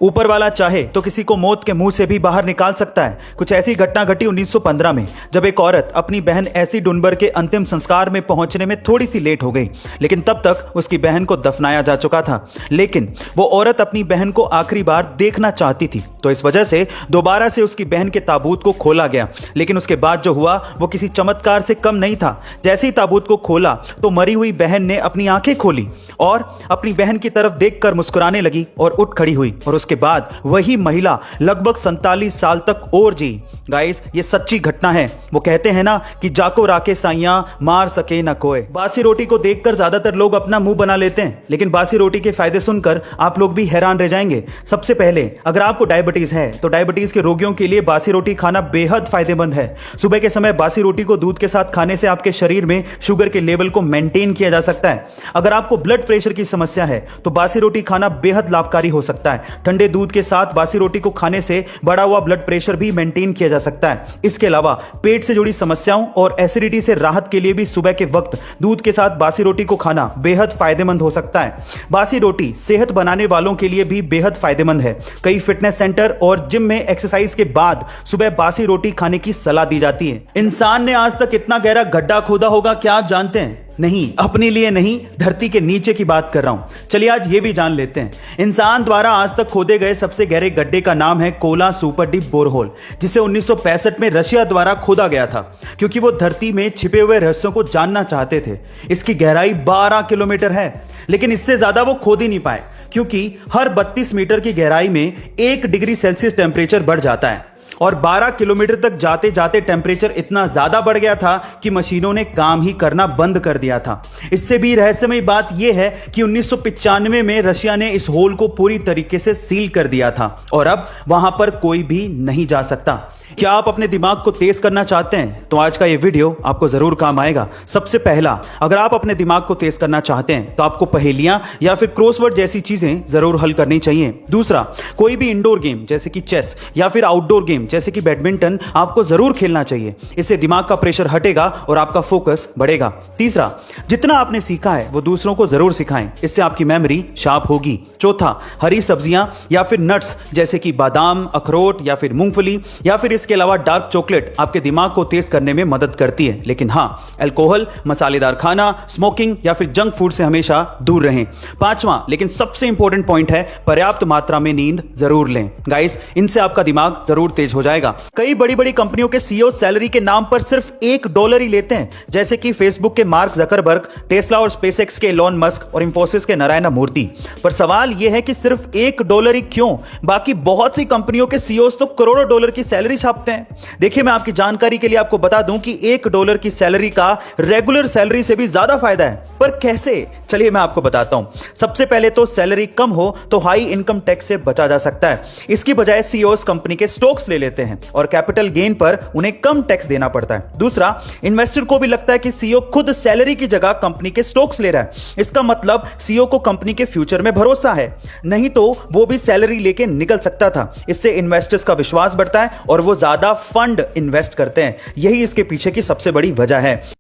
ऊपर वाला चाहे तो किसी को मौत के मुंह से भी बाहर निकाल सकता है। कुछ ऐसी घटना घटी 1915 में, जब एक औरत अपनी बहन ऐसी डुनबर के अंतिम संस्कार में पहुंचने में थोड़ी सी लेट हो गई, लेकिन तब तक उसकी बहन को दफनाया जा चुका था। लेकिन वो औरत अपनी बहन को आखिरी बार देखना चाहती थी, तो इस वजह से दोबारा से उसकी बहन के ताबूत को खोला गया। लेकिन उसके बाद जो हुआ वो किसी चमत्कार से कम नहीं था। जैसे ही ताबूत को खोला तो मरी हुई बहन ने अपनी आंखें खोली और अपनी बहन की तरफ देखकर मुस्कुराने लगी और उठ खड़ी हुई, और उसके बाद वही महिला लगभग 47 साल तक और जी। गाइस, ये सच्ची घटना है। वो कहते हैं ना कि जाको राके साइयां मार सके ना कोई। बासी रोटी को देखकर ज्यादातर लोग अपना मुंह बना लेते हैं, लेकिन बासी रोटी के फायदे सुनकर आप लोग भी हैरान रह जाएंगे। सबसे पहले, अगर आपको डायबिटीज है तो डायबिटीज के रोगियों के लिए बासी रोटी खाना बेहद फायदेमंद है। सुबह के समय बासी रोटी को दूध के साथ खाने से आपके शरीर में शुगर के लेवल को मेंटेन किया जा सकता है। अगर आपको ब्लड प्रेशर की समस्या है तो बासी रोटी खाना बेहद लाभकारी हो सकता है। ठंडे दूध के साथ बासी रोटी को खाने से बढ़ा हुआ ब्लड प्रेशर भी मेंटेन किया जा सकता है। इसके अलावा पेट से जुड़ी समस्याओं और एसिडिटी से राहत के लिए भी सुबह के वक्त दूध के साथ बासी रोटी को खाना बेहद फायदेमंद हो सकता है। बासी रोटी सेहत बनाने वालों के लिए भी बेहद फायदेमंद है। कई फिटनेस सेंटर और जिम में एक्सरसाइज के बाद सुबह बासी रोटी खाने की सलाह दी जाती है। इंसान ने आज तक इतना गहरा गड्ढा खोदा होगा क्या आप जानते हैं? नहीं, अपने लिए नहीं, धरती के नीचे की बात कर रहा हूं। चलिए आज ये भी जान लेते हैं। इंसान द्वारा आज तक खोदे गए सबसे गहरे गड्ढे का नाम है कोला सुपर डीप बोरहोल, जिसे 1965 में रशिया द्वारा खोदा गया था, क्योंकि वो धरती में छिपे हुए रहस्यों को जानना चाहते थे। इसकी गहराई 12 किलोमीटर है, लेकिन इससे ज्यादा वो खोद ही नहीं पाए, क्योंकि हर 32 मीटर की गहराई में 1 डिग्री सेल्सियस टेम्परेचर बढ़ जाता है, और 12 किलोमीटर तक जाते जाते टेम्परेचर इतना ज्यादा बढ़ गया था कि मशीनों ने काम ही करना बंद कर दिया था। इससे भी रहस्यमयी बात यह है कि 1995 में रशिया ने इस होल को पूरी तरीके से सील कर दिया था, और अब वहां पर कोई भी नहीं जा सकता। क्या आप अपने दिमाग को तेज करना चाहते हैं? तो आज का यह वीडियो आपको जरूर काम आएगा। सबसे पहला, अगर आप अपने दिमाग को तेज करना चाहते हैं तो आपको पहेलियां या फिर क्रॉसवर्ड जैसी चीजें जरूर हल करनी चाहिए। दूसरा, कोई भी इंडोर गेम जैसे कि चेस या फिर आउटडोर गेम जैसे कि बैडमिंटन आपको जरूर खेलना चाहिए। इससे दिमाग का प्रेशर हटेगा और आपका फोकस बढ़ेगा। तीसरा, जितना आपने सीखा है वो दूसरों को जरूर सिखाएं, इससे आपकी मेमोरी शार्प होगी। चौथा, हरी सब्जियां या फिर नट्स जैसे कि बादाम, अखरोट या फिर मूंगफली या फिर इसके अलावा डार्क चॉकलेट आपके दिमाग को तेज करने में मदद करती है। लेकिन हां, अल्कोहल, मसालेदार खाना, स्मोकिंग या फिर जंक फूड से हमेशा दूर रहें। पांचवां लेकिन सबसे इंपॉर्टेंट पॉइंट है, पर्याप्त मात्रा में नींद जरूर लें। गाइस, इनसे आपका दिमाग जरूर तेज हो जाएगा। कई बड़ी बड़ी कंपनियों के सीईओ सैलरी के नाम पर सिर्फ $1 ही लेते हैं, जैसे कि फेसबुक के मार्क जकरबर्ग, टेस्ला और स्पेसएक्स के एलोन मस्क और इंफोसिस के नारायण मूर्ति। पर सवाल यह है कि सिर्फ $1 ही क्यों? बाकी बहुत सी कंपनियों के सीईओ तो करोड़ों डॉलर की सैलरी छापते हैं। देखिए, मैं आपकी जानकारी के लिए आपको बता दूं कि $1 की सैलरी का रेगुलर सैलरी से भी ज्यादा फायदा है। पर कैसे? चलिए मैं आपको बताता हूं। सबसे पहले तो सैलरी कम हो तो हाई इनकम टैक्स से बचा जा सकता है। इसकी बजाय सीईओस कंपनी के स्टॉक्स ले लेते हैं और कैपिटल गेन पर उन्हें कम टैक्स देना पड़ता है। दूसरा, इन्वेस्टर को भी लगता है कि सीईओ खुद सैलरी की जगह कंपनी के स्टॉक्स ले रहा है। इसका मतलब सीईओ को कंपनी के फ्यूचर में भरोसा है, नहीं तो वो भी सैलरी लेके निकल सकता था। इससे इन्वेस्टर्स का विश्वास बढ़ता है और वो ज्यादा फंड इन्वेस्ट करते हैं। यही इसके पीछे की सबसे बड़ी वजह है।